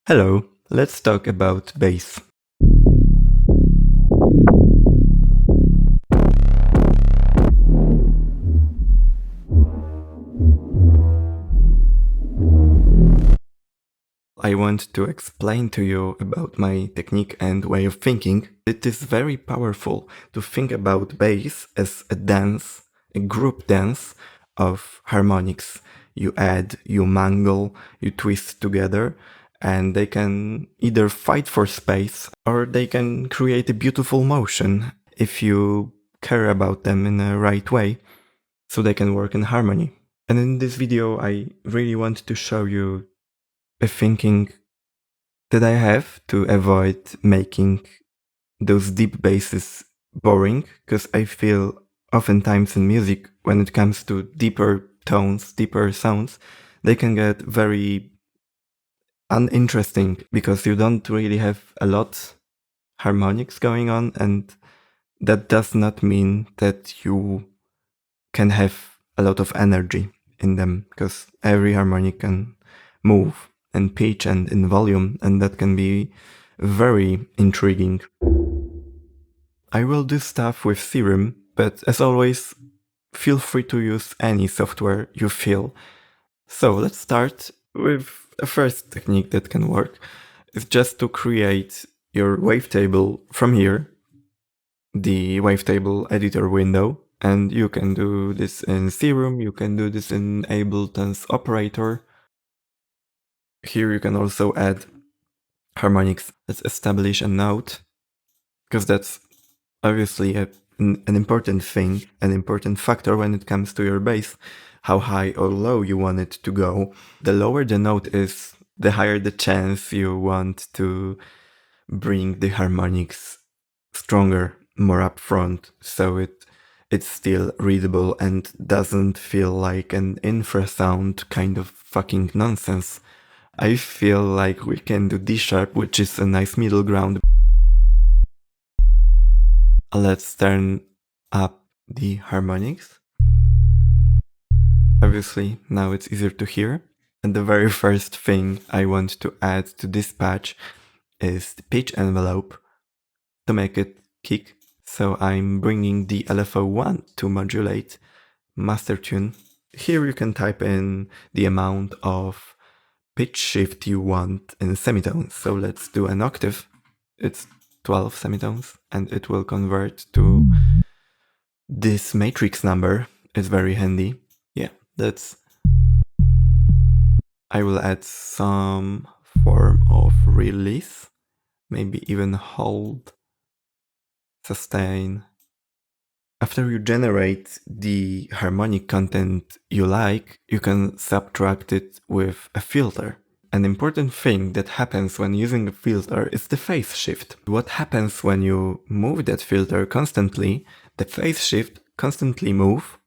Hello, let's talk about bass. I want to explain to you about my technique and way of thinking. It is very powerful to think about bass as a dance, a group dance of harmonics. You add, you mangle, you twist together, and they can either fight for space or they can create a beautiful motion if you care about them in the right way, so they can work in harmony. And in this video, I really want to show you a thinking that I have to avoid making those deep basses boring, because I feel oftentimes in music, when it comes to deeper tones, deeper sounds, they can get very uninteresting because you don't really have a lot harmonics going on, and that does not mean that you can have a lot of energy in them, because every harmonic can move in pitch and in volume, and that can be very intriguing. I will do stuff with Serum, but as always, feel free to use any software you feel. So let's start with a first technique that can work. It's just to create your wavetable from here, the wavetable editor window. And you can do this in Serum, you can do this in Ableton's operator. Here you can also add harmonics. Let's establish a note, because that's obviously an important thing, an important factor when it comes to your bass, how high or low you want it to go. The lower the note is, the higher the chance you want to bring the harmonics stronger, more upfront, so it's still readable and doesn't feel like an infrasound kind of fucking nonsense. I feel like we can do D sharp, which is a nice middle ground. Let's turn up the harmonics. Obviously, now it's easier to hear. And the very first thing I want to add to this patch is the pitch envelope to make it kick. So I'm bringing the LFO1 to modulate master tune. Here you can type in the amount of pitch shift you want in semitones. So let's do an octave. It's 12 semitones, and it will convert to this matrix number. Is very handy. Yeah, that's... I will add some form of release, maybe even hold, sustain. After you generate the harmonic content you like, you can subtract it with a filter. An important thing that happens when using a filter is the phase shift. What happens when you move that filter constantly? The phase shift constantly move,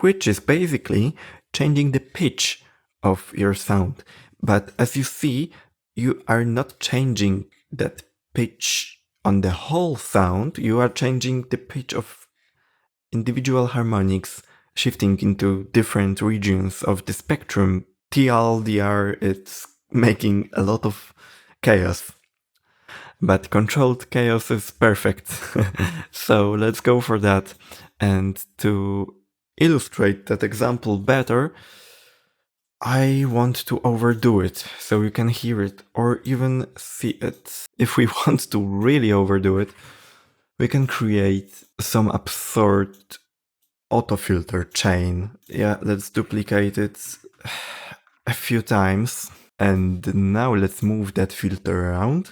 which is basically changing the pitch of your sound. But as you see, you are not changing that pitch on the whole sound, you are changing the pitch of individual harmonics, shifting into different regions of the spectrum. TLDR, it's making a lot of chaos. But controlled chaos is perfect. So let's go for that. And to illustrate that example better, I want to overdo it so you can hear it or even see it. If we want to really overdo it, we can create some absurd autofilter chain. Yeah, let's duplicate it a few times. And now let's move that filter around.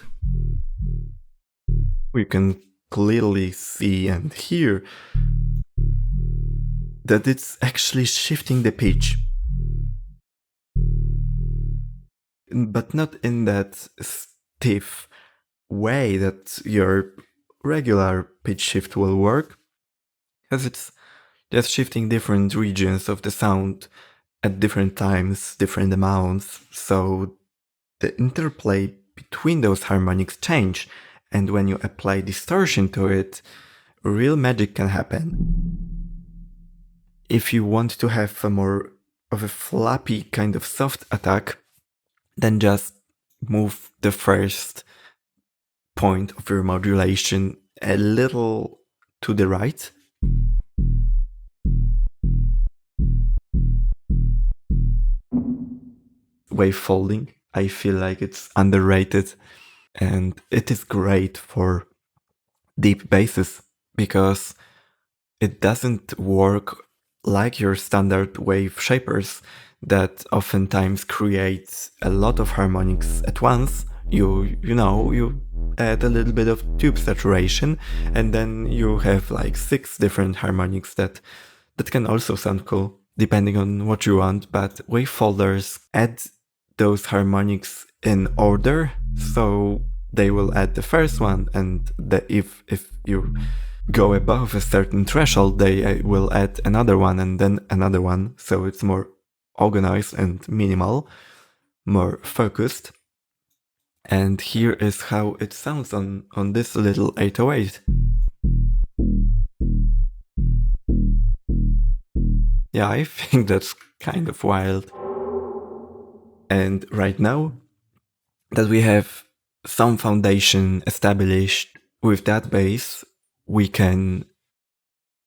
We can clearly see and hear that it's actually shifting the pitch. But not in that stiff way that your regular pitch shift will work, because it's just shifting different regions of the sound at different times, different amounts, so the interplay between those harmonics change, and when you apply distortion to it, real magic can happen. If you want to have a more of a flappy kind of soft attack, then just move the first point of your modulation a little to the right. Wavefolding, I feel like it's underrated, and it is great for deep basses because it doesn't work like your standard wave shapers that oftentimes create a lot of harmonics at once. You add a little bit of tube saturation, and then you have like 6 different harmonics that can also sound cool depending on what you want. But wavefolders add those harmonics in order, so they will add the first one, and if you go above a certain threshold, they will add another one and then another one. So it's more organized and minimal, more focused. And here is how it sounds on this little 808. Yeah, I think that's kind of wild. And right now that we have some foundation established with that bass, we can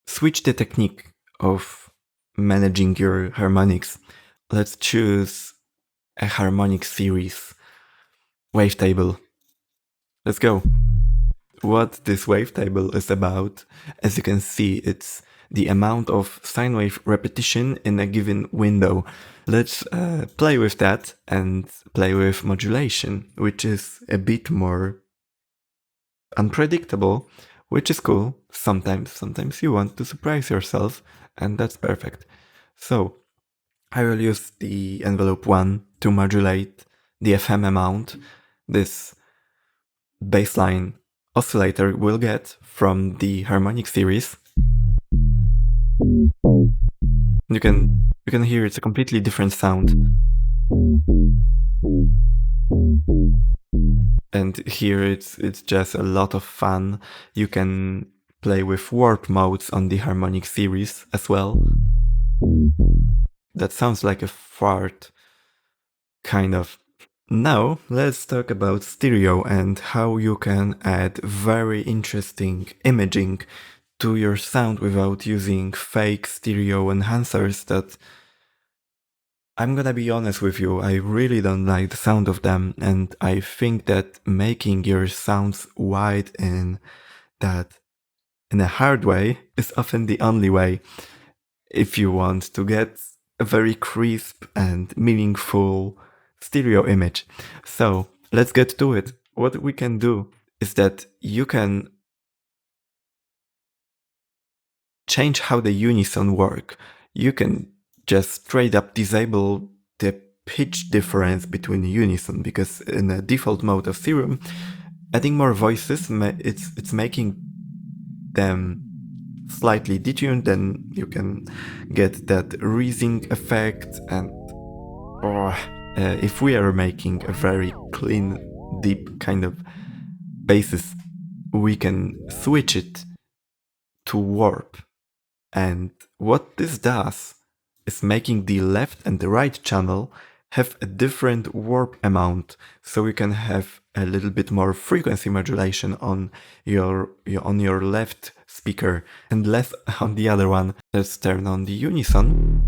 switch the technique of managing your harmonics. Let's choose a harmonic series, Wavetable. Let's go. What this wavetable is about, as you can see, it's the amount of sine wave repetition in a given window. Let's play with that and play with modulation, which is a bit more unpredictable, which is cool. Sometimes you want to surprise yourself, and that's perfect. So I will use the envelope 1 to modulate the FM amount this bassline oscillator will get from the harmonic series. You can hear it's a completely different sound. And here it's just a lot of fun. You can play with warp modes on the harmonic series as well. That sounds like a fart, kind of. Now let's talk about stereo and how you can add very interesting imaging to your sound without using fake stereo enhancers that, I'm gonna be honest with you, I really don't like the sound of them, and I think that making your sounds wide in a hard way is often the only way if you want to get a very crisp and meaningful stereo image. So let's get to it. What we can do is that you can change how the unison work. You can just straight up disable the pitch difference between unison, because in a default mode of Serum, adding more voices, it's making them slightly detuned. Then you can get that reasing effect, and if we are making a very clean, deep kind of basses, we can switch it to warp. And what this does is making the left and the right channel have a different warp amount, so you can have a little bit more frequency modulation on your left speaker and less on the other one. Let's turn on the unison.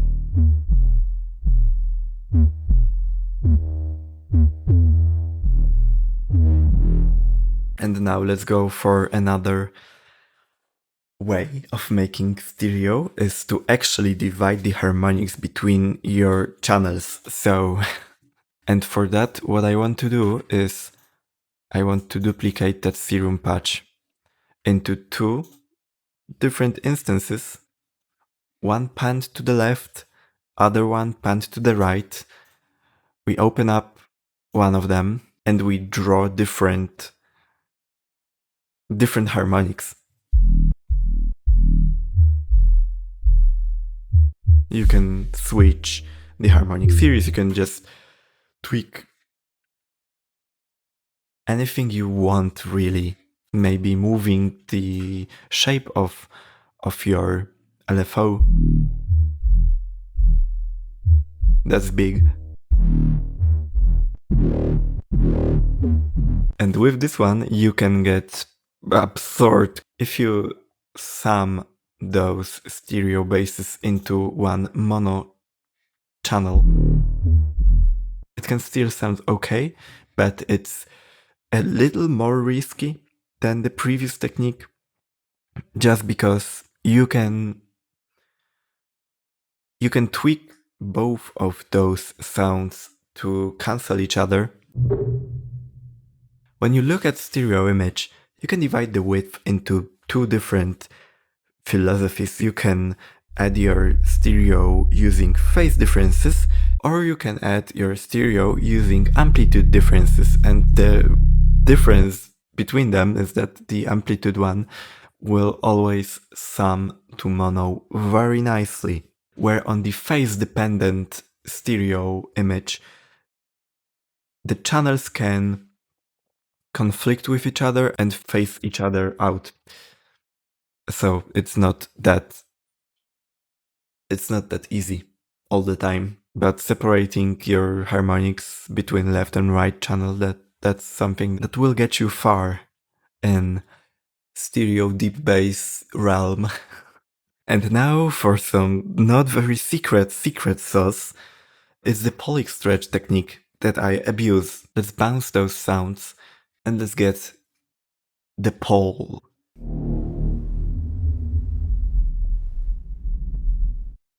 And now let's go for another way of making stereo, is to actually divide the harmonics between your channels. So, and for that, what I want to do is I want to duplicate that serum patch into 2 different instances. One panned to the left, other one panned to the right. We open up one of them and we draw different harmonics. You can switch the harmonic series, you can just tweak anything you want, really. Maybe moving the shape of your LFO. That's big. And with this one, you can get absurd if you sum those stereo basses into one mono channel. It can still sound okay, but it's a little more risky than the previous technique, just because you can tweak both of those sounds to cancel each other. When you look at stereo image, you can divide the width into two different philosophies. You can add your stereo using phase differences, or you can add your stereo using amplitude differences. And the difference between them is that the amplitude one will always sum to mono very nicely, where on the phase dependent stereo image, the channels can conflict with each other and phase each other out. So it's not that easy all the time. But separating your harmonics between left and right channel, that's something that will get you far in stereo deep bass realm. And now for some not very secret sauce, it's the PaulXStrech technique that I abuse. Let's bounce those sounds and let's get the Paul.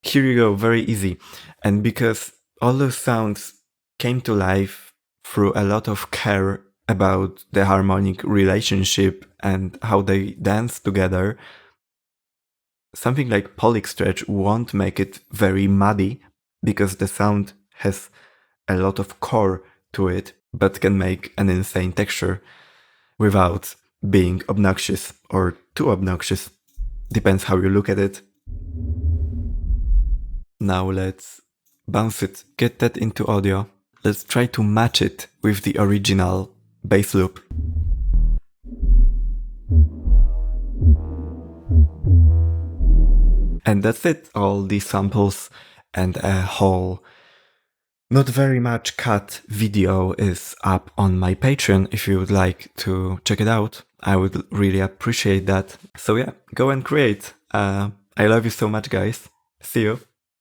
Here you go, very easy. And because all those sounds came to life through a lot of care about the harmonic relationship and how they dance together, something like PaulXStrech won't make it very muddy because the sound has a lot of core to it, but can make an insane texture without being obnoxious or too obnoxious. Depends how you look at it. Now let's bounce it, get that into audio. Let's try to match it with the original bass loop. And that's it, all these samples and a whole not very much cut video is up on my Patreon if you would like to check it out. I would really appreciate that. So yeah, go and create. I love you so much, guys. See you.